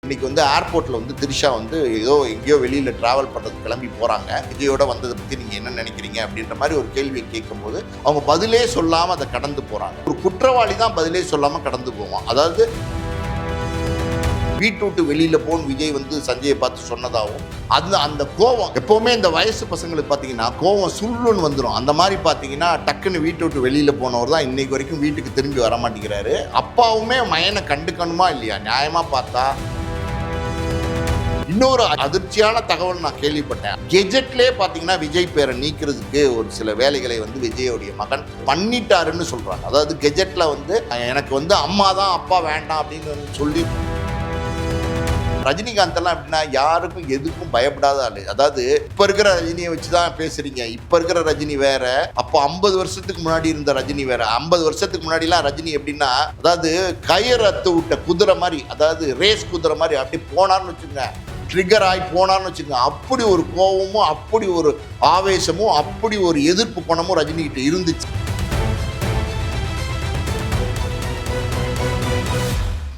இன்னைக்கு வந்து ஏர்போர்ட்ல வந்து திரிஷா வந்து ஏதோ எங்கேயோ வெளியில டிராவல் பண்றது கிளம்பி போறாங்க. விஜயோட வந்ததை பத்தி நீங்க என்ன நினைக்கிறீங்க அப்படின்ற மாதிரி ஒரு கேள்வியை கேட்கும்போது அவங்க பதிலே சொல்லாம அதை கடந்து போறாங்க. ஒரு குற்றவாளி தான் பதிலே சொல்லாம கடந்து போவான். அதாவது வீட்டு விட்டு வெளியில போன்னு விஜய் வந்து சஞ்சயை பார்த்து சொன்னதாகவும் அந்த கோவம் எப்பவுமே இந்த வயசு பசங்களுக்கு பார்த்தீங்கன்னா கோவம் சுள்ளுன்னு வந்துடும். அந்த மாதிரி பார்த்தீங்கன்னா டக்குன்னு வீட்டை விட்டு வெளியில போனவர் தான் இன்னைக்கு வரைக்கும் வீட்டுக்கு திரும்பி வர மாட்டேங்கிறாரு. அப்பாவுமே மயனை கண்டுக்கணுமா இல்லையா? நியாயமா பார்த்தா இன்னொரு அதிர்ச்சியான தகவல் நான் கேள்விப்பட்டேன். கெஜெட்லேயே பார்த்தீங்கன்னா விஜய் பேரை நீக்கிறதுக்கு ஒரு சில வேலைகளை வந்து விஜயோடைய மகன் பண்ணிட்டாருன்னு சொல்றாங்க. அதாவது கெஜெட்ல வந்து எனக்கு வந்து அம்மா தான் அப்பா வேண்டாம் அப்படின்னு சொல்லி ரஜினிகாந்த் எல்லாம் எப்படின்னா யாருக்கும் எதுக்கும் பயப்படாத ஆளு. அதாவது இப்ப இருக்கிற ரஜினியை வச்சுதான் பேசுறீங்க. இப்ப இருக்கிற ரஜினி வேற, அப்போ 50 வருஷத்துக்கு முன்னாடி இருந்த ரஜினி வேற. 50 வருஷத்துக்கு முன்னாடி எல்லாம் ரஜினி எப்படின்னா அதாவது கயிறு அத்து விட்ட குதிரை மாதிரி, அதாவது ரேஸ் குதிரை மாதிரி அப்படி போனான்னு வச்சுங்க, ட்ரிகர் ஆகி போனான்னு வச்சுங்க, அப்படி ஒரு கோபமும் அப்படி ஒரு ஆவேசமும் அப்படி ஒரு எதிர்ப்பு குணமும் ரஜினி கிட்ட இருந்துச்சு.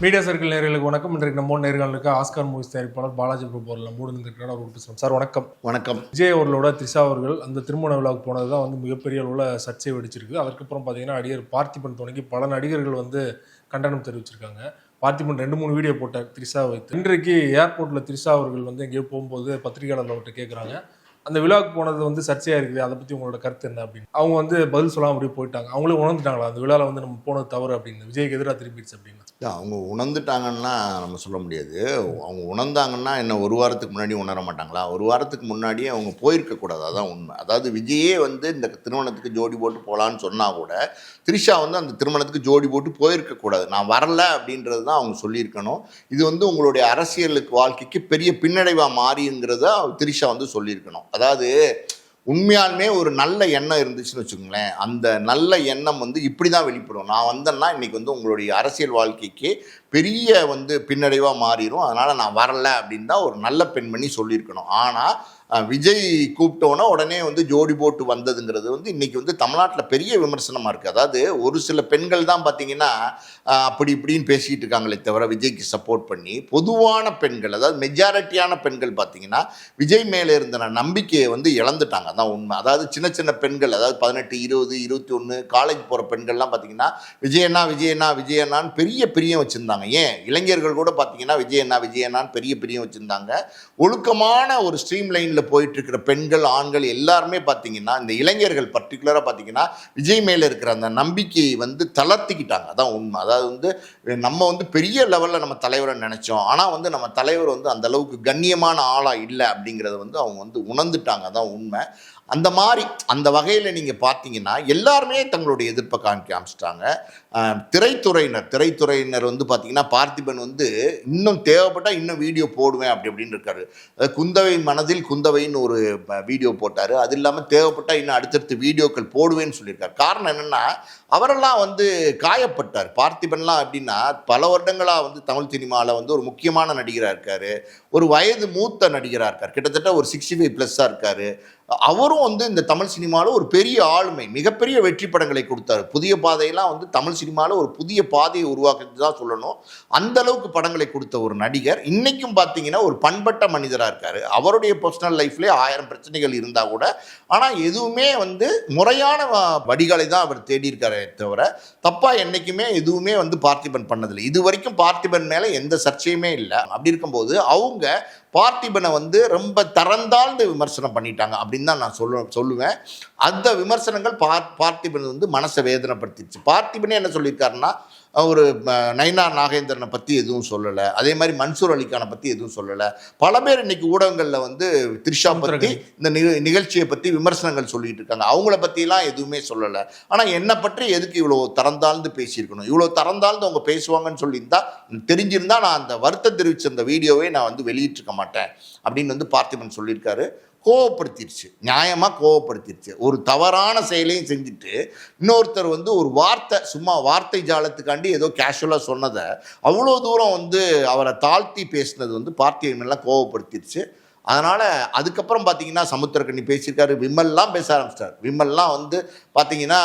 மீடியா சர்க்கிள் நேர்களுக்கு வணக்கம். இன்றைக்கு நம்ம நேர்களுக்கு ஆஸ்கார் மூவிஸ் தயாரிப்பாளர் பாலாஜி பிரபு மூடுந்திருக்கிறார். அவர் பேசுகிறோம். சார் வணக்கம். வணக்கம். விஜய் அவர்களோட த்ரிஷா அவர்கள் அந்த திருமண விழாவுக்கு போனது தான் வந்து மிகப்பெரிய அளவில் சர்ச்சை வெடிச்சிருக்கு. அதுக்கப்புறம் பார்த்தீங்கன்னா நடிகர் பார்த்திபன் தொடங்கி பல நடிகர்கள் வந்து கண்டனம் தெரிவிச்சிருக்காங்க. பார்த்திபன் 2-3 வீடியோ போட்டார் த்ரிஷா வைத்து. இன்றைக்கு ஏர்போர்ட்டில் த்ரிஷா அவர்கள் வந்து எங்கேயோ போகும்போது பத்திரிகையாளர்கள்ட்ட கேட்குறாங்க, அந்த விழாவுக்கு போனது வந்து சர்ச்சையாக இருக்குது, அதை பற்றி உங்களோட கருத்து என்ன அப்படின்னு. அவங்க வந்து பதில் சொல்லாமல் அப்படியே போயிட்டாங்க. அவங்களே உணர்ந்துட்டாங்களா அந்த விழாவில் வந்து நம்ம போனது தவறு அப்படின்னு, விஜய்க்கு எதிராக திரும்பிடுச்சு அப்படின்னு? அவங்க உணர்ந்துட்டாங்கன்னா நம்ம சொல்ல முடியாது. அவங்க உணர்ந்தாங்கன்னா என்ன ஒரு வாரத்துக்கு முன்னாடி உணர மாட்டாங்களா? ஒரு வாரத்துக்கு முன்னாடியே அவங்க போயிருக்கக்கூடாது. அதான் உண்மை. அதாவது விஜயே வந்து இந்த திருமணத்துக்கு ஜோடி போட்டு போகலான்னு சொன்னால் கூட த்ரிஷா வந்து அந்த திருமணத்துக்கு ஜோடி போட்டு போயிருக்கக்கூடாது. நான் வரல அப்படின்றது தான் அவங்க சொல்லியிருக்கணும். இது வந்து உங்களுடைய அரசியலுக்கு வாழ்க்கைக்கு பெரிய பின்னடைவாக மாறிங்கிறத த்ரிஷா வந்து சொல்லியிருக்கணும். அதாவது உண்மையாலுமே ஒரு நல்ல எண்ணம் இருந்துச்சுன்னு வச்சுக்கோங்களேன், அந்த நல்ல எண்ணம் வந்து இப்படி தான் வெளிப்படும். நான் வந்தேன்னா இன்றைக்கி வந்து உங்களுடைய அரசியல் வாழ்க்கைக்கு பெரிய வந்து பின்னடைவாக மாறிடும், அதனால் நான் வரல அப்படின்னு தான் ஒரு நல்ல பெண்மணி சொல்லியிருக்கணும். ஆனால் விஜய் கூப்பிட்டோன்னா உடனே வந்து ஜோடி போட்டு வந்ததுங்கிறது வந்து இன்றைக்கி வந்து தமிழ்நாட்டில் பெரிய விமர்சனமாக இருக்குது. அதாவது ஒரு சில பெண்கள் தான் பார்த்திங்கன்னா அப்படி இப்படின்னு பேசிக்கிட்டு இருக்காங்களே தவிர விஜய்க்கு சப்போர்ட் பண்ணி, பொதுவான பெண்கள் அதாவது மெஜாரிட்டியான பெண்கள் பார்த்திங்கன்னா விஜய் மேலே இருந்த நம்பிக்கையை வந்து இழந்துட்டாங்க. அதான் உண்மை. அதாவது சின்ன சின்ன பெண்கள், அதாவது 18, 20, 21 காலேஜ் போகிற பெண்கள்லாம் பார்த்திங்கன்னா விஜயண்ணா விஜயண்ணா விஜயண்ணான்னு பெரிய பிரியம் வச்சுருந்தாங்க. ஏன் இளைஞர்கள் கூட பார்த்திங்கன்னா விஜயண்ணா விஜயண்ணான்னு பெரிய பிரியம் வச்சுருந்தாங்க. ஒழுக்கமான ஒரு ஸ்ட்ரீம் லைனில் போயிட்டு இருக்கிற பெண்கள் ஆண்கள் எல்லாருமே பார்த்தீங்கன்னா, இந்த இளைஞர்கள் பர்டிகுலராக பார்த்தீங்கன்னா விஜய் மேலே இருக்கிற அந்த நம்பிக்கையை வந்து தளர்த்திக்கிட்டாங்க. அதான் உண்மை. அதாவது வந்து நம்ம வந்து பெரிய லெவலில் நம்ம தலைவரை நினச்சோம், ஆனால் வந்து நம்ம தலைவர் வந்து அந்த அளவுக்கு கண்ணியமான ஆளாக இல்லை அப்படிங்கிறத வந்து அவங்க வந்து உணர்ந்துட்டாங்க. அதான் உண்மை. அந்த மாதிரி அந்த வகையில் நீங்கள் பார்த்தீங்கன்னா எல்லாருமே தங்களுடைய எதிர்ப்பை காமிச்சிட்டாங்க. திரைத்துறையினர் வந்து பார்த்தீங்கன்னா பார்த்திபன் வந்து இன்னும் தேவைப்பட்டால் இன்னும் வீடியோ போடுவேன் அப்படின்னு இருக்காரு. குந்தவை மனதில் குந்தவைன்னு ஒரு வீடியோ போட்டார். அது இல்லாமல் தேவைப்பட்டால் இன்னும் அடுத்தடுத்து வீடியோக்கள் போடுவேன்னு சொல்லியிருக்காரு. காரணம் என்னென்னா அவரெல்லாம் வந்து காயப்பட்டார். பார்த்திபன்லாம் அப்படின்னா பல வருடங்களாக வந்து தமிழ் சினிமாவில் வந்து ஒரு முக்கியமான நடிகராக இருக்கார், ஒரு வயது மூத்த நடிகராக இருக்கார், கிட்டத்தட்ட ஒரு 65+ இருக்கார். அவரும் வந்து இந்த தமிழ் சினிமாவில் ஒரு பெரிய ஆளுமை, மிகப்பெரிய வெற்றி படங்களை கொடுத்தாரு. புதிய பாதையெல்லாம் வந்து தமிழ் சினிமாவில் ஒரு புதிய பாதையை உருவாக்குறது தான் சொல்லணும். அந்த அளவுக்கு படங்களை கொடுத்த ஒரு நடிகர் இன்றைக்கும் பார்த்தீங்கன்னா ஒரு பண்பட்ட மனிதராக இருக்கார். அவருடைய பர்சனல் லைஃப்லேயே 1000 பிரச்சனைகள் இருந்தால் கூட ஆனால் எதுவுமே வந்து முறையான வடிகளை தான் அவர் தேடி இருக்காரே தவிர தப்பாக என்றைக்குமே எதுவுமே வந்து பார்த்திபன் பண்ணதில்லை. இது வரைக்கும் பார்த்திபன் மேலே எந்த சர்ச்சையுமே இல்லை. அப்படி இருக்கும்போது அவங்க பார்த்திபனை வந்து ரொம்ப தரந்தாழ்ந்து விமர்சனம் பண்ணிட்டாங்க அப்படின்னு தான் நான் சொல்லுவேன். அந்த விமர்சனங்கள் பார்த்திபன் வந்து மனசை வேதனைப்படுத்திடுச்சு. பார்த்திபனே என்ன சொல்லியிருக்காருன்னா, ஒரு நயினார் நாகேந்திரனை பற்றி எதுவும் சொல்லலை, அதே மாதிரி மன்சூர் அலிகானை பற்றி எதுவும் சொல்லலை. பல பேர் இன்னைக்கு ஊடகங்களில் வந்து த்ரிஷா பற்றி இந்த நிகழ்ச்சியை பற்றி விமர்சனங்கள் சொல்லிட்டு இருக்காங்க. அவங்கள பற்றிலாம் எதுவுமே சொல்லலை. ஆனால் என்னை பற்றி எதுக்கு இவ்வளோ தரந்தாழ்ந்து பேசியிருக்கணும்? இவ்வளோ தரந்தாழ்ந்து அவங்க பேசுவாங்கன்னு சொல்லியிருந்தா தெரிஞ்சிருந்தா நான் அந்த வருத்தம் தெரிவித்த அந்த வீடியோவை நான் வந்து வெளியிட்டிருக்க மாட்டேன் அப்படின்னு வந்து பார்த்திபன் சொல்லியிருக்காரு. கோவப்படுத்திடுச்சு, நியாயமாக கோவப்படுத்திடுச்சு. ஒரு தவறான செயலையும் செஞ்சுட்டு இன்னொருத்தர் வந்து ஒரு வார்த்தை, சும்மா வார்த்தை ஜாலத்துக்காண்டி ஏதோ கேஷுவலாக சொன்னதை அவ்வளோ தூரம் வந்து அவரை தாழ்த்தி பேசினது வந்து பார்த்திபன்லாம் கோவப்படுத்திடுச்சு. அதனால் அதுக்கப்புறம் பார்த்தீங்கன்னா சமுத்திரக்கனி பேசியிருக்காரு, விமல்லாம் பேச ஆரம்பிச்சிட்டார். விமல்லாம் வந்து பார்த்தீங்கன்னா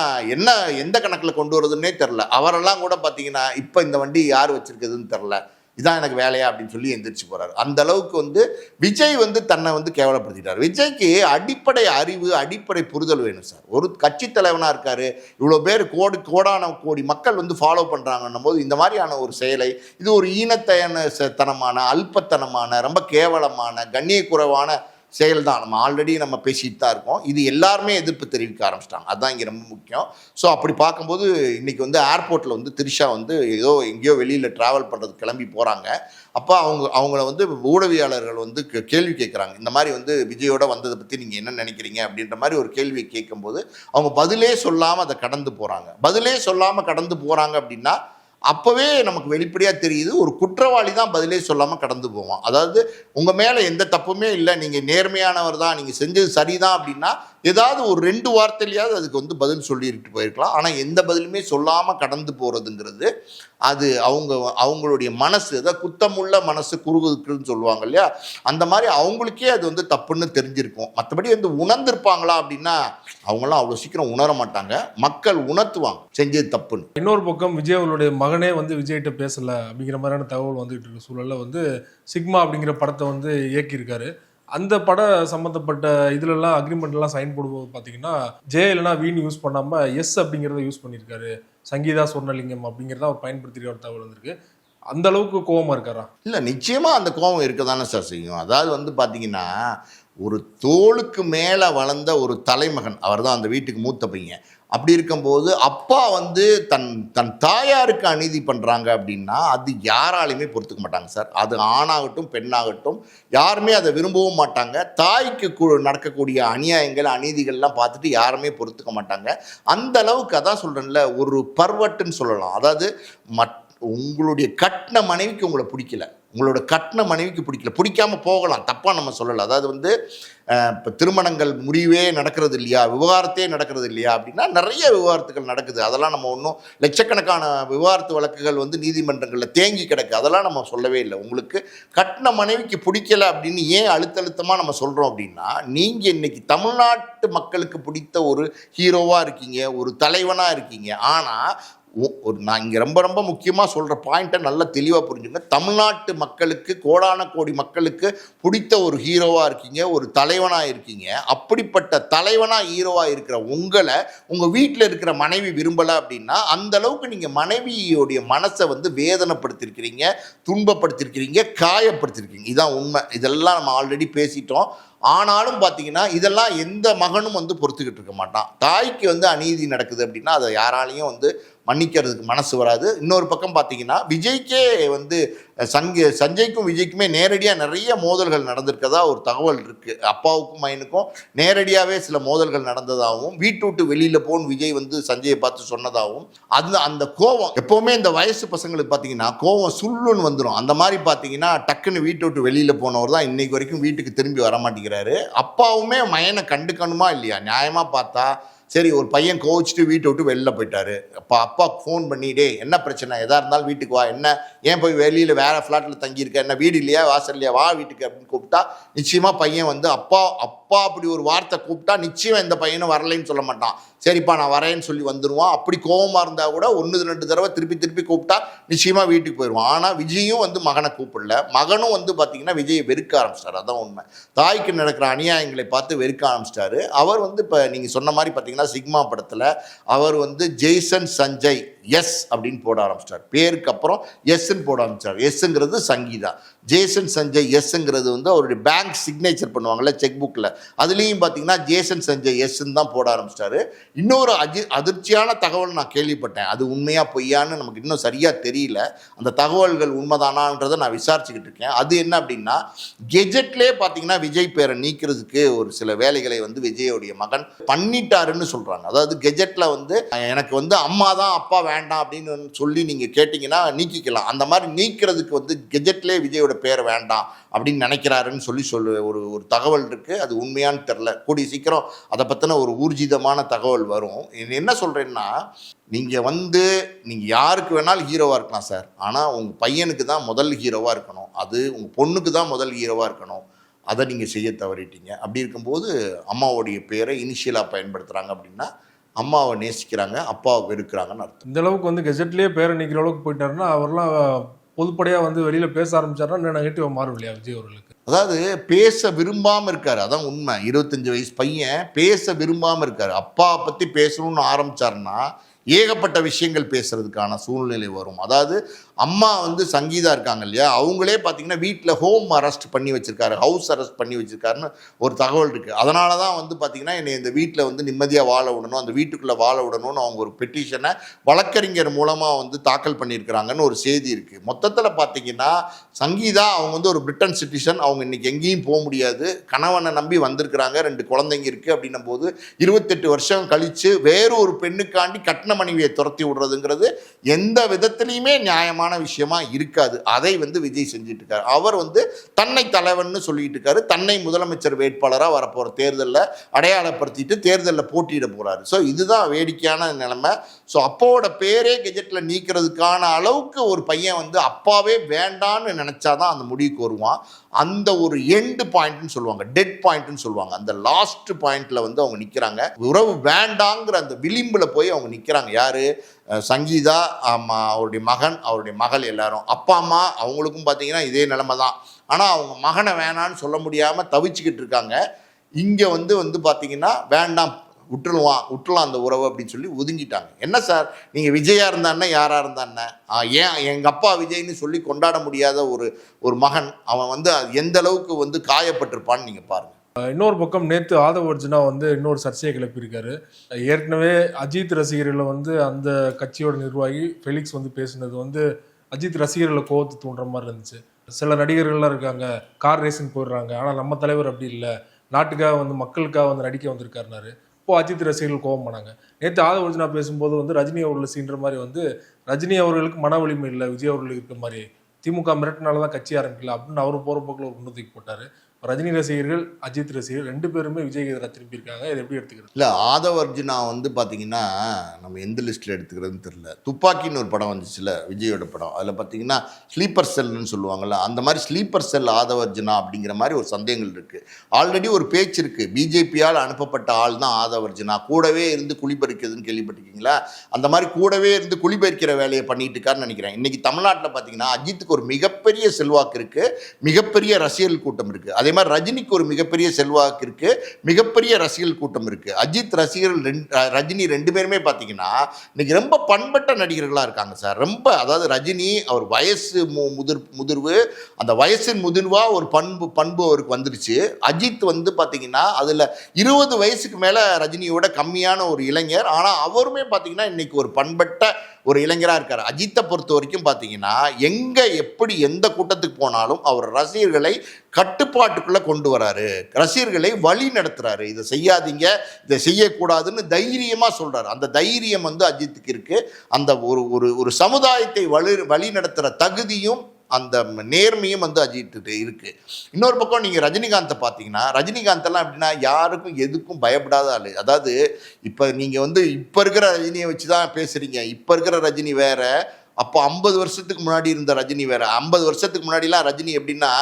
எந்த கணக்கில் கொண்டு வருதுன்னே தெரில. அவரெல்லாம் கூட பார்த்தீங்கன்னா இப்போ இந்த வண்டி யார் வச்சுருக்குதுன்னு தெரில, இதான் எனக்கு வேலையா அப்படின்னு சொல்லி எந்திரிச்சு போறாரு. அந்த அளவுக்கு வந்து விஜய் வந்து தன்னை வந்து கேவலப்படுத்திட்டார். விஜய்க்கு அடிப்படை அறிவு, அடிப்படை புரிதல் வேணும் சார். ஒரு கட்சி தலைவனா இருக்காரு, இவ்வளோ பேர் கோடான கோடி மக்கள் வந்து ஃபாலோ பண்றாங்கன்னும் போது இந்த மாதிரியான ஒரு செயலை, இது ஒரு ஈனத்தனமான, அல்பத்தனமான, ரொம்ப கேவலமான, கண்ணிய குறைவான செயல் தான். நம்ம ஆல்ரெடி நம்ம பேசிட்டு தான் இருக்கோம். இது எல்லாருமே எதிர்ப்பு தெரிவிக்க ஆரம்பிச்சிட்டாங்க. அதுதான் இங்கே ரொம்ப முக்கியம். ஸோ அப்படி பார்க்கும்போது இன்னைக்கு வந்து ஏர்போர்ட்டில் வந்து திரிஷா வந்து ஏதோ எங்கேயோ வெளியில் ட்ராவல் பண்ணுறது கிளம்பி போகிறாங்க. அப்போ அவங்கள வந்து ஊடகவியாளர்கள் வந்து கேள்வி கேட்குறாங்க. இந்த மாதிரி வந்து விஜயோட வந்ததை பற்றி நீங்கள் என்ன நினைக்கிறீங்க அப்படின்ற மாதிரி ஒரு கேள்வி கேட்கும்போது அவங்க பதிலே சொல்லாமல் அதை கடந்து போகிறாங்க. பதிலே சொல்லாமல் கடந்து போகிறாங்க அப்படின்னா அப்போவே நமக்கு வெளிப்படையாக தெரியுது, ஒரு குற்றவாளி தான் பதிலே சொல்லாமல் கடந்து போவான். அதாவது உங்கள் மேலே எந்த தப்புமே இல்லை, நீங்கள் நேர்மையானவர் தான், நீங்கள் செஞ்சது சரிதான் அப்படின்னா ஏதாவது ஒரு 2 வார்த்தையிலையாவது அதுக்கு வந்து பதில் சொல்லிட்டு போயிருக்கலாம். ஆனால் எந்த பதிலுமே சொல்லாமல் கடந்து போகிறதுங்கிறது அது அவங்களுடைய மனசு, அதாவது குத்தமுள்ள மனசு குறுகுதுக்குன்னு சொல்லுவாங்க இல்லையா, அந்த மாதிரி அவங்களுக்கே அது வந்து தப்புன்னு தெரிஞ்சிருக்கும். மற்றபடி வந்து உணர்ந்திருப்பாங்களா அப்படின்னா அவங்களாம் அவ்வளோ சீக்கிரம் உணர மாட்டாங்க. மக்கள் உணர்த்துவாங்க செஞ்சது தப்புன்னு. இன்னொரு பக்கம் விஜய் அவருடைய மகனே வந்து விஜய்கிட்ட பேசலை அப்படிங்கிற மாதிரியான தகவல் வந்துட்டு இருக்க சூழலில் வந்து சிக்மா அப்படிங்கிற படத்தை வந்து இயக்கியிருக்காரு. அந்த பட சம்மந்தப்பட்ட இதுலலாம் அக்ரிமெண்ட்லாம் சைன் போடும்போது பார்த்தீங்கன்னா ஜே இல்லைனா வீண் யூஸ் பண்ணாமல் எஸ் அப்படிங்கிறத யூஸ் பண்ணியிருக்காரு. சங்கீதா சொர்ணலிங்கம் அப்படிங்கிறத அவர் பயன்படுத்திருக்க ஒரு தகவல் வந்திருக்கு. அந்த அளவுக்கு கோவமா இருக்காரா? இல்லை, நிச்சயமாக அந்த கோபம் இருக்க தானே சார் செய்யும். அதாவது வந்து பார்த்தீங்கன்னா ஒரு தோளுக்கு மேலே வளர்ந்த ஒரு தலைமகன், அவர் தான் அந்த வீட்டுக்கு மூத்த பையன். அப்படி இருக்கும்போது அப்பா வந்து தன் தாயாருக்கு அநீதி பண்ணுறாங்க அப்படின்னா அது யாராலையுமே பொறுத்துக்க மாட்டாங்க சார். அது ஆணாகட்டும் பெண்ணாகட்டும் யாருமே அதை விரும்பவும் மாட்டாங்க. தாய்க்கு நடக்கக்கூடிய அநியாயங்கள், அநீதிகள்லாம் பார்த்துட்டு யாருமே பொறுத்துக்க மாட்டாங்க. அந்த அளவுக்கு அதான் சொல்கிறேன்ல, ஒரு பர்வட்டுன்னு சொல்லலாம். அதாவது உங்களுடைய கட்டின மனைவிக்கு உங்களை பிடிக்கல, உங்களோட கட்டின மனைவிக்கு பிடிக்காமல் போகலாம், தப்பாக நம்ம சொல்லலை. அதாவது வந்து இப்போ திருமணங்கள் முடிவே நடக்கிறது இல்லையா, விவகாரத்தே நடக்கிறது இல்லையா அப்படின்னா நிறைய விவகாரத்துகள் நடக்குது. அதெல்லாம் நம்ம ஒன்றும் லட்சக்கணக்கான விவகாரத்து வழக்குகள் வந்து நீதிமன்றங்களில் தேங்கி கிடக்கு, அதெல்லாம் நம்ம சொல்லவே இல்லை. உங்களுக்கு கட்டின மனைவிக்கு பிடிக்கல அப்படின்னு ஏன் அழுத்தமாக நம்ம சொல்கிறோம் அப்படின்னா, நீங்கள் இன்னைக்கு தமிழ்நாட்டு மக்களுக்கு பிடித்த ஒரு ஹீரோவாக இருக்கீங்க, ஒரு தலைவனாக இருக்கீங்க. ஆனால் நான் இங்கே ரொம்ப ரொம்ப முக்கியமாக சொல்கிற பாயிண்ட்டை நல்லா தெளிவாக புரிஞ்சுங்க. தமிழ்நாட்டு மக்களுக்கு, கோடான கோடி மக்களுக்கு பிடித்த ஒரு ஹீரோவாக இருக்கீங்க, ஒரு தலைவனாக இருக்கீங்க. அப்படிப்பட்ட தலைவனாக ஹீரோவாக இருக்கிற உங்களை உங்கள் வீட்டில் இருக்கிற மனைவி விரும்பலை அப்படின்னா அந்த அளவுக்கு நீங்கள் மனைவியோடைய மனசை வந்து வேதனைப்படுத்திருக்கிறீங்க, துன்பப்படுத்திருக்கிறீங்க, காயப்படுத்திருக்கீங்க. இதுதான் உண்மை. இதெல்லாம் நம்ம ஆல்ரெடி பேசிட்டோம். ஆனாலும் பார்த்தீங்கன்னா இதெல்லாம் எந்த மகனும் வந்து பொறுத்துக்கிட்டு இருக்க மாட்டான். தாய்க்கு வந்து அநீதி நடக்குது அப்படின்னா அதை யாராலையும் வந்து மன்னிக்கிறதுக்கு மனசு வராது. இன்னொரு பக்கம் பார்த்தீங்கன்னா விஜய்க்கே வந்து சஞ்சய்க்கும் விஜய்க்குமே நேரடியாக நிறைய மோதல்கள் நடந்திருக்கதா ஒரு தகவல் இருக்குது. அப்பாவுக்கும் மகனுக்கும் நேரடியாகவே சில மோதல்கள் நடந்ததாகவும், வீட்டு விட்டு வெளியில் போன்னு விஜய் வந்து சஞ்சயை பார்த்து சொன்னதாகவும், அந்த கோவம் எப்போவுமே இந்த வயசு பசங்களுக்கு பார்த்தீங்கன்னா கோவம் சுள்ளுன்னு வந்துடும். அந்த மாதிரி பார்த்தீங்கன்னா டக்குன்னு வீட்டை விட்டு வெளியில் போனவர் தான் இன்னைக்கு வரைக்கும் வீட்டுக்கு திரும்பி வர மாட்டேங்கிறாரு. அப்பாவுமே மகனை கண்டுக்கணுமா இல்லையா? நியாயமாக பார்த்தா சரி, ஒரு பையன் கோவிச்சுட்டு வீட்டை விட்டு வெளில போயிட்டாரு. அப்பா ஃபோன் பண்ணிட்டே என்ன பிரச்சனை, எதாக இருந்தாலும் வீட்டுக்கு வா, என்ன ஏன் போய் வெளியில் வேறு ஃப்ளாட்டில் தங்கியிருக்க, என்ன வீடு இல்லையா, வாசல் இல்லையா, வா வீட்டுக்கு அப்படின்னு கூப்பிட்டா நிச்சயமாக பையன் வந்து அப்பா அப்படி ஒரு வார்த்தை கூப்பிட்டா நிச்சயம் எந்த பையனும் வரலைன்னு சொல்ல மாட்டான். சரிப்பா நான் வரேன்னு சொல்லி வந்துடுவான். அப்படி கோபமாக இருந்தால் கூட 1-2 தடவை திருப்பி கூப்பிட்டா நிச்சயமாக வீட்டுக்கு போயிடுவான். ஆனால் விஜயும் வந்து மகனை கூப்பிடல, மகனும் வந்து பார்த்திங்கன்னா விஜயை வெறுக்க ஆரம்பிச்சிட்டாரு. அதான் உண்மை. தாய்க்கு நடக்கிற அநியாயங்களை பார்த்து வெறுக்க ஆரம்பிச்சிட்டாரு. அவர் வந்து இப்போ நீங்கள் சொன்ன மாதிரி பார்த்தீங்கன்னா சிக்மா படத்தில் அவர் வந்து ஜெய்சன் சஞ்சய் எஸ் அப்படின்னு போட ஆரம்பிச்சிட்டார். பேருக்கு அப்புறம் எஸ்ன்னு போட ஆரம்பிச்சார். எஸ்ங்கிறது சங்கீதா, ஜேசன் சஞ்சய் எஸ்ங்கிறது வந்து அவருடைய பேங்க் சிக்னேச்சர் பண்ணுவாங்கள்ல செக் புக்கில், அதுலேயும் பார்த்தீங்கன்னா ஜேசன் சஞ்சய் எஸ்ன்னு தான் போட ஆரம்பிச்சிட்டாரு. இன்னொரு அதிர்ச்சியான தகவல் நான் கேள்விப்பட்டேன். அது உண்மையாக பொய்யான்னு நமக்கு இன்னும் சரியாக தெரியல. அந்த தகவல்கள் உண்மைதானான்றதை நான் விசாரிச்சுக்கிட்டு இருக்கேன். அது என்ன அப்படின்னா, கெஜெட்லேயே பார்த்தீங்கன்னா விஜய் பேரை நீக்கிறதுக்கு ஒரு சில வேலைகளை வந்து விஜயோடைய மகன் பண்ணிட்டாருன்னு சொல்கிறாங்க. அதாவது கெஜெட்டில் வந்து எனக்கு வந்து அம்மா தான் அப்பா வேண்டாம் அப்படின்னு சொல்லி நீங்கள் கேட்டிங்கன்னா நீக்கிக்கலாம். அந்த மாதிரி நீக்கிறதுக்கு வந்து கெஜெட்லேயே விஜயோட பேர் வேண்டாம் அப்படின்னு நினைக்கிறாருன்னு சொல்லி ஒரு தகவல் இருக்குது. அது உண்மையானு தெரில. கூடிய சீக்கிரம் அதை பற்றின ஒரு ஊர்ஜிதமான தகவல் வரும். என்ன சொல்கிறேன்னா, நீங்கள் யாருக்கு வேணாலும் ஹீரோவாக இருக்கலாம் சார், ஆனால் உங்கள் பையனுக்கு தான் முதல் ஹீரோவாக இருக்கணும், அது உங்கள் பொண்ணுக்கு தான் முதல் ஹீரோவாக இருக்கணும். அதை நீங்கள் செய்ய தவறிட்டீங்க. அப்படி இருக்கும்போது அம்மாவோடைய பேரை இனிஷியலாக பயன்படுத்துகிறாங்க அப்படின்னா அம்மாவை நேசிக்கிறாங்க, அப்பாவை வெறுக்கிறாங்கன்னு அர்த்தம். இந்த அளவுக்கு வந்து கெஜெட்லேயே பேரை நிற்கிற அளவுக்கு போயிட்டாருன்னா அவர்லாம் பொதுப்படையா வந்து வெளியில பேச ஆரம்பிச்சாருன்னா இன்னும் நெகட்டிவா மாறும் இல்லையா விஜய் அவர்களுக்கு? அதாவது பேச விரும்பாம இருக்காரு, அதான் உண்மை. 25 வயசு பையன் பேச விரும்பாம இருக்காரு. அப்பா பத்தி பேசணும்னு ஆரம்பிச்சாருன்னா ஏகப்பட்ட விஷயங்கள் பேசுறதுக்கான சூழ்நிலை வரும். அதாவது அம்மா வந்து சங்கீதா இருக்காங்க இல்லையா, அவங்களே பார்த்தீங்கன்னா வீட்டில் ஹோம் அரெஸ்ட் பண்ணி வச்சிருக்காரு, ஹவுஸ் அரெஸ்ட் பண்ணி வச்சிருக்காருன்னு ஒரு தகவல் இருக்குது. அதனால தான் வந்து பார்த்தீங்கன்னா என்னை இந்த வீட்டில் வந்து நிம்மதியாக வாழ விடணும், அந்த வீட்டுக்குள்ளே வாழ விடணும்னு அவங்க ஒரு பெட்டிஷனை வழக்கறிஞர் மூலமாக வந்து தாக்கல் பண்ணியிருக்கிறாங்கன்னு ஒரு செய்தி இருக்குது. மொத்தத்தில் பார்த்தீங்கன்னா சங்கீதா அவங்க வந்து ஒரு பிரிட்டன் சிட்டிசன், அவங்க இன்னைக்கு எங்கேயும் போக முடியாது, கணவனை நம்பி வந்திருக்கிறாங்க, 2 குழந்தைங்க இருக்குது. அப்படின்னும் போது 28 வருஷம் கழித்து வேறு ஒரு பெண்ணுக்காண்டி கட்டின மனைவியை துரத்தி விடுறதுங்கிறது எந்த விதத்திலையுமே நியாயமான விஷயமா இருக்காது. அதை வந்து விஜய் செஞ்சுட்டு இருக்காரு. அவர் வந்து தன்னை தலைவன்னு சொல்லிட்டு இருக்காரு, தன்னை முதலமைச்சர் வேட்பாளராக வரப்போற தேர்தலில் அடையாளப்படுத்திட்டு தேர்தலில் போட்டியிட போறாரு. ஸோ இதுதான் வேடிக்கையான நிலைமை. ஸோ அப்பாவோட பேரே கெஜெட்டில் நீக்கிறதுக்கான அளவுக்கு ஒரு பையன் வந்து அப்பாவே வேண்டான்னு நினைச்சாதான் அந்த முடிவுக்கு வருவான். அந்த ஒரு எண்டு பாயிண்ட்னு சொல்லுவாங்க, டெட் பாயிண்ட்னு சொல்லுவாங்க, அந்த லாஸ்ட் பாயிண்ட்ல வந்து அவங்க நிற்கிறாங்க. உறவு வேண்டாங்கிற அந்த விளிம்புல போய் அவங்க நிற்கிறாங்க. யாரு? சங்கீதா, அவருடைய மகன், அவருடைய மகள், எல்லாரும். அப்பா அம்மா அவங்களுக்கும் பார்த்தீங்கன்னா இதே நிலைமை தான். ஆனால் அவங்க மகனை வேணான்னு சொல்ல முடியாமல் தவிச்சுக்கிட்டு இருக்காங்க. இங்கே வந்து பார்த்தீங்கன்னா வேண்டாம், விட்டுலாம் அந்த உறவு அப்படின்னு சொல்லி ஒதுங்கிட்டாங்க. என்ன சார் நீங்கள் விஜயா இருந்தானே யாராக இருந்தானே, ஏன் எங்கள் அப்பா விஜய்னு சொல்லி கொண்டாட முடியாத ஒரு மகன் அவன் வந்து எந்த அளவுக்கு வந்து காயப்பட்டிருப்பான்னு நீங்கள் பாருங்கள். இன்னொரு பக்கம் நேற்று ஆதவ் அர்ஜுனா வந்து இன்னொரு சர்ச்சையை கிளப்பியிருக்காரு. ஏற்கனவே அஜித் ரசிகர்களை வந்து அந்த கட்சியோட நிர்வாகி ஃபெலிக்ஸ் வந்து பேசுனது வந்து அஜித் ரசிகர்களை கோவத்தை தூண்டுற மாதிரி இருந்துச்சு. சில நடிகர்கள்லாம் இருக்காங்க, கார் ரேசிங் போயிடுறாங்க, ஆனால் நம்ம தலைவர் அப்படி இல்லை, நாட்டுக்காக வந்து மக்களுக்காக வந்து நடிக்க வந்திருக்காருனாரு. இப்போ அஜித் ரசிகர்கள் கோவம் பண்ணாங்க. நேற்று ஆதவ் அர்ஜுனா பேசும்போது வந்து ரஜினி அவர்களை சீன்ற மாதிரி வந்து ரஜினி அவர்களுக்கு மன வலிமை இல்லை, விஜய் அவர்களுக்கு இருக்கிற மாதிரி, திமுக மிரட்டினால தான் கட்சி ஆரம்பிக்கல அப்படின்னு அவர் போகிற போக்கில் ஒரு முன்னூத்தி போட்டார். ரஜினி ரசிகர்கள், அஜித் ரசிகர்கள் 2 பேருமே விஜய்க்கு எதிராக திருப்பி இருக்காங்க. இதை எப்படி எடுத்துக்கிறது? இல்லை, ஆதவ் அர்ஜுனா வந்து பார்த்தீங்கன்னா நம்ம எந்த லிஸ்ட்டில் எடுத்துக்கிறதுன்னு தெரியல. துப்பாக்கின்னு ஒரு படம் வந்துச்சுல, விஜயோட படம், அதில் பார்த்தீங்கன்னா ஸ்லீப்பர் செல்லுன்னு சொல்லுவாங்கள்ல, அந்த மாதிரி ஸ்லீப்பர் செல் ஆதவ் அர்ஜுனா அப்படிங்கிற மாதிரி ஒரு சந்தேகங்கள் இருக்குது. ஆல்ரெடி ஒரு பேச்சு இருக்குது, பிஜேபியால் அனுப்பப்பட்ட ஆள் தான் ஆதவ் அர்ஜுனா, கூடவே இருந்து குளிபறிக்கிறதுன்னு கேள்விப்பட்டிருக்கீங்களா? அந்த மாதிரி கூடவே இருந்து குளிபறிக்கிற வேலையை பண்ணிட்டு இருக்காருன்னு நினைக்கிறேன். இன்றைக்கி தமிழ்நாட்டில் பார்த்தீங்கன்னா அஜித்துக்கு ஒரு மிகப்பெரிய செல்வாக்கு இருக்குது, மிகப்பெரிய ரசிகர்கள் கூட்டம் இருக்குது. அதே மாதிரி ரஜினிக்கு ஒரு மிகப்பெரிய செல்வாக்கு இருக்கு, மிகப்பெரிய ரசிகர்கள் கூட்டம் இருக்கு. அஜித் ரசிகர்கள் ரஜினி 2 பேருமே பார்த்தீங்கன்னா இன்னைக்கு ரொம்ப பண்பட்ட நடிகர்களாக இருக்காங்க சார். ரொம்ப, அதாவது ரஜினி அவர் வயசு முதிர்வு, அந்த வயசின் முதிர்வா ஒரு பண்பு அவருக்கு வந்துருச்சு. அஜித் வந்து பார்த்தீங்கன்னா அதில் 20 வயசுக்கு மேலே ரஜினியோட கம்மியான ஒரு இளைஞர், ஆனால் அவருமே பார்த்தீங்கன்னா இன்னைக்கு ஒரு பண்பட்ட ஒரு இளைஞராக இருக்கார். அஜித்தை பொறுத்த வரைக்கும் பார்த்தீங்கன்னா எங்கே எப்படி எந்த கூட்டத்துக்கு போனாலும் அவர் ரசிகர்களை கட்டுப்பாட்டுக்குள்ளே கொண்டு வராரு, ரசிகர்களை வழி நடத்துறாரு. இதை செய்யாதீங்க, இதை செய்யக்கூடாதுன்னு தைரியமாக சொல்கிறார். அந்த தைரியம் வந்து அஜித்துக்கு இருக்குது. அந்த ஒரு சமுதாயத்தை வழி நடத்துகிற தகுதியும் அந்த நேர்மையும் வந்து அஜித்துட்டு இருக்குது. இன்னொரு பக்கம் நீங்கள் ரஜினிகாந்தை பார்த்தீங்கன்னா, ரஜினிகாந்தெல்லாம் எப்படின்னா யாருக்கும் எதுக்கும் பயப்படாத ஆள். அதாவது இப்போ நீங்கள் வந்து இப்போ இருக்கிற ரஜினியை வச்சு தான் பேசுகிறீங்க. இப்போ இருக்கிற ரஜினி வேற, அப்போ 50 வருஷத்துக்கு முன்னாடி இருந்த ரஜினி வேற. 50 வருஷத்துக்கு முன்னாடிலாம் ரஜினி எப்படின்னா,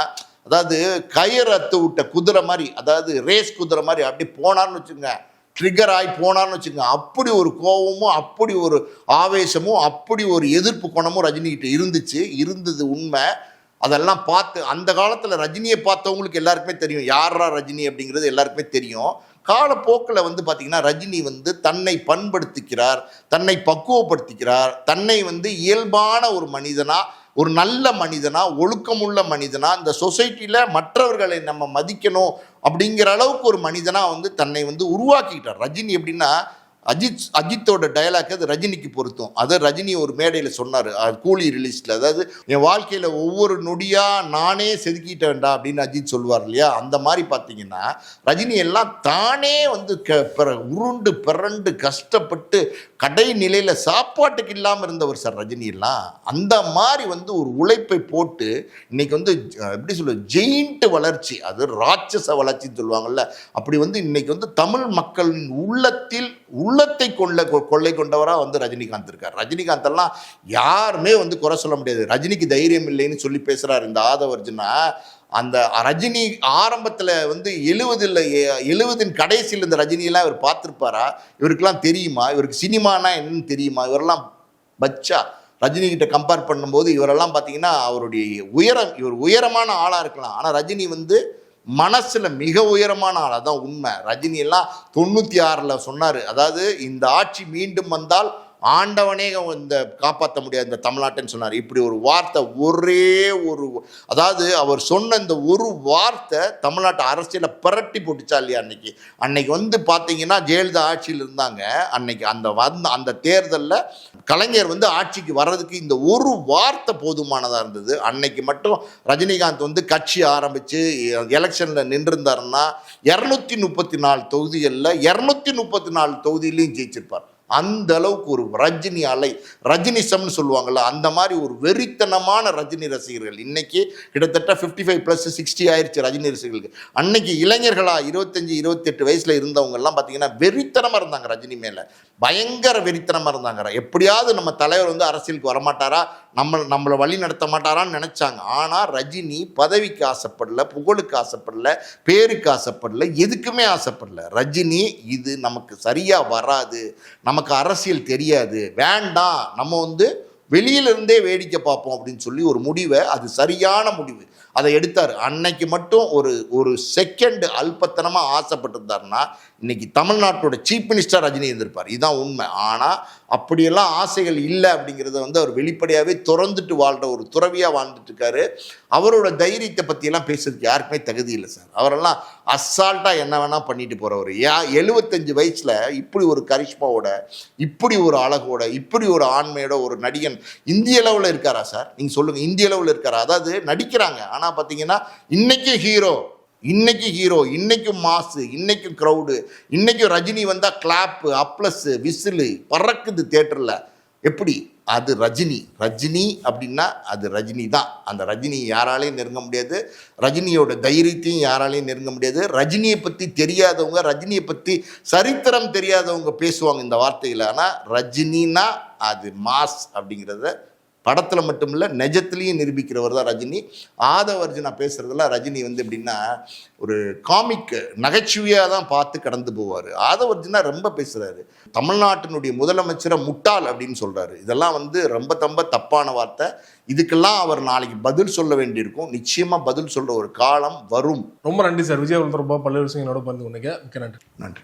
அதாவது கயிறு அத்து விட்ட குதிரை மாதிரி, அதாவது ரேஸ் குதிரை மாதிரி அப்படி போனார்னு வச்சுங்க, ட்ரிகர் ஆகி போனான்னு வச்சுக்கோங்க. அப்படி ஒரு கோபமும், அப்படி ஒரு ஆவேசமும், அப்படி ஒரு எதிர்ப்பு குணமும் ரஜினிகிட்ட இருந்தது உண்மை. அதெல்லாம் பார்த்து அந்த காலத்தில் ரஜினியை பார்த்தவங்களுக்கு எல்லாருக்குமே தெரியும் யாரா ரஜினி அப்படிங்கிறது எல்லாருக்குமே தெரியும். காலப்போக்கில் வந்து பார்த்திங்கன்னா ரஜினி வந்து தன்னை பண்படுத்திக்கிறார், தன்னை பக்குவப்படுத்திக்கிறார், தன்னை வந்து இயல்பான ஒரு மனிதனாக, ஒரு நல்ல மனிதனா, ஒழுக்கமுள்ள மனிதனா, இந்த சொசைட்டியில் மற்றவர்களை நம்ம மதிக்கணும் அப்படிங்கிற அளவுக்கு ஒரு மனிதனா வந்து தன்னை வந்து உருவாக்கிட்டார். ரஜினி எப்படின்னா, அஜித்தோட டயலாக் அது ரஜினிக்கு பொருத்தும். அதை ரஜினி ஒரு மேடையில் சொன்னார் கூலி ரிலீஸில். அதாவது என் வாழ்க்கையில் ஒவ்வொரு நொடியாக நானே செதுக்கிட்டேன்டா அப்படின்னு அஜித் சொல்லுவார் இல்லையா, அந்த மாதிரி பார்த்தீங்கன்னா ரஜினி எல்லாம் தானே வந்து உருண்டு பிறண்டு கஷ்டப்பட்டு கடை நிலையில் சாப்பாட்டுக்கு இல்லாமல் இருந்தவர் சார் ரஜினி எல்லாம். அந்த மாதிரி வந்து ஒரு உழைப்பை போட்டு இன்னைக்கு வந்து எப்படி சொல்ல, ஜெயிண்ட் வளர்ச்சி, அது ராட்சச வளர்ச்சின்னு சொல்லுவாங்கல்ல, அப்படி வந்து இன்னைக்கு வந்து தமிழ் மக்களின் உள்ளத்தை கொள்ளை கொண்டவராக வந்து ரஜினிகாந்த் இருக்கார். ரஜினிகாந்த் எல்லாம் யாருமே வந்து குறை சொல்ல முடியாது. ரஜினிக்கு தைரியம் இல்லைன்னு சொல்லி பேசுறாரு இந்த ஆதவ் அர்ஜுனா. அந்த ரஜினி ஆரம்பத்தில் வந்து 70 கடைசியில் இந்த ரஜினியெல்லாம் இவர் பார்த்துருப்பாரா? இவருக்கெல்லாம் தெரியுமா? இவருக்கு சினிமானா என்னன்னு தெரியுமா? இவரெல்லாம் பச்சா ரஜினி கிட்ட கம்பேர் பண்ணும்போது இவரெல்லாம் பார்த்தீங்கன்னா அவருடைய இவர் உயரமான ஆளாக இருக்கலாம், ஆனால் ரஜினி வந்து மனசுல மிக உயரமான ஆள். அதான் உண்மை. ரஜினி எல்லாம் 96ல் சொன்னாரு, அதாவது இந்த ஆட்சி மீண்டும் வந்தால் ஆண்டவனே இந்த காப்பாற்ற முடியாது இந்த தமிழ்நாட்டுன்னு சொன்னார். இப்படி ஒரு வார்த்தை, ஒரே ஒரு, அதாவது அவர் சொன்ன இந்த ஒரு வார்த்தை தமிழ்நாட்டு அரசியலை புரட்டி போட்டுச்சா இல்லையா? அன்னைக்கு வந்து பார்த்தீங்கன்னா ஜெயலலிதா ஆட்சியில் இருந்தாங்க. அன்னைக்கு அந்த தேர்தலில் கலைஞர் வந்து ஆட்சிக்கு வர்றதுக்கு இந்த ஒரு வார்த்தை போதுமானதாக இருந்தது. அன்னைக்கு மட்டும் ரஜினிகாந்த் வந்து கட்சி ஆரம்பித்து எலெக்ஷனில் நின்றிருந்தாருன்னா 234 தொகுதிகளில் 234 தொகுதியிலையும் ஜெயிச்சிருப்பார். அந்த அளவுக்கு ஒரு ரஜினி அலை, ரஜினிசம்னு சொல்லுவாங்கள்ல, அந்த மாதிரி ஒரு வெறித்தனமான ரஜினி ரசிகர்கள். இன்னைக்கு கிட்டத்தட்ட 55+ 60 ஆயிடுச்சு ரஜினி ரசிகர்களுக்கு. அன்னைக்கு இளைஞர்களா 25 28 வயசுல இருந்தவங்க எல்லாம் பார்த்தீங்கன்னா வெறித்தனமா இருந்தாங்க ரஜினி மேல, பயங்கர வெறித்தனமா இருந்தாங்க. எப்படியாவது நம்ம தலைவர் வந்து அரசியலுக்கு வரமாட்டாரா, நம்மளை வழி நடத்த மாட்டாரான்னு நினைச்சாங்க. ஆனா ரஜினி பதவிக்கு ஆசைப்படல, புகழுக்கு ஆசைப்படல, பேருக்கு ஆசைப்படல, எதுக்குமே ஆசைப்படல. ரஜினி இது நமக்கு சரியா வராது, நமக்கு அரசியல் தெரியாது, வேண்டாம், நம்ம வந்து வெளியிலிருந்தே வேடிக்கை பார்ப்போம் அப்படின்னு சொல்லி ஒரு முடிவை, அது சரியான முடிவு, அதை எடுத்தார். அன்னைக்கு மட்டும் ஒரு செகண்ட் அல்பத்தனமாக ஆசைப்பட்டிருந்தாருன்னா இன்னைக்கு தமிழ்நாட்டோட சீஃப் மினிஸ்டர் ரஜினி இருந்திருப்பார். இதுதான் உண்மை. ஆனால் அப்படியெல்லாம் ஆசைகள் இல்லை அப்படிங்கிறத வந்து அவர் வெளிப்படையாகவே திறந்துட்டு வாழ்கிற ஒரு துறவியாக வாழ்ந்துட்டு இருக்காரு. அவரோட தைரியத்தை பற்றியெல்லாம் பேசுறதுக்கு யாருக்குமே தகுதி இல்லை சார். அவரெல்லாம் அசால்ட்டாக என்ன வேணால் பண்ணிட்டு போகிறவர். 75 வயசில் இப்படி ஒரு கரிஷ்மாவோட, இப்படி ஒரு அழகோட, இப்படி ஒரு ஆண்மையோட ஒரு நடிகன் இந்திய அளவில் இருக்காரா சார்? நீங்கள் சொல்லுங்கள், இந்திய அளவில் இருக்காரா? அதாவது நடிக்கிறாங்க, ஆனால் பார்த்தீங்கன்னா இன்னைக்கும் ஹீரோ, இன்னைக்கும் மாசு, இன்னைக்கும் க்ரௌடு, இன்னைக்கும் ரஜினி வந்தால் கிளாப்பு, அப்ளஸ், விசிலு பறக்குது தியேட்டரில். எப்படி? அது ரஜினி அப்படின்னா அது ரஜினி தான். அந்த ரஜினி யாராலையும் நெருங்க முடியாது, ரஜினியோட தைரியத்தையும் யாராலையும் நெருங்க முடியாது. ரஜினியை பற்றி தெரியாதவங்க, ரஜினியை பற்றி சரித்திரம் தெரியாதவங்க பேசுவாங்க இந்த வார்த்தையில். ஆனால் ரஜினினா அது மாஸ் அப்படிங்கிறத படத்தில் மட்டும் இல்லை, நிஜத்துலேயும் நிரூபிக்கிறவர் தான் ரஜினி. ஆதவர்ஜுனா பேசுகிறதுல ரஜினி வந்து எப்படின்னா ஒரு காமிக் நகைச்சுவையாக தான் பார்த்து கடந்து போவார். ஆதவர்ஜுனா ரொம்ப பேசுகிறாரு. தமிழ்நாட்டினுடைய முதலமைச்சரை முட்டாள் அப்படின்னு சொல்கிறாரு. இதெல்லாம் வந்து ரொம்ப தப்பான வார்த்தை. இதுக்கெல்லாம் அவர் நாளைக்கு பதில் சொல்ல வேண்டியிருக்கும். நிச்சயமாக பதில் சொல்கிற ஒரு காலம் வரும். ரொம்ப நன்றி சார். விஜய் தொடர்பாக பல்வேறு விஷயங்களோட பகிர்ந்து கொண்டீங்க. மிக்க நன்றி. நன்றி.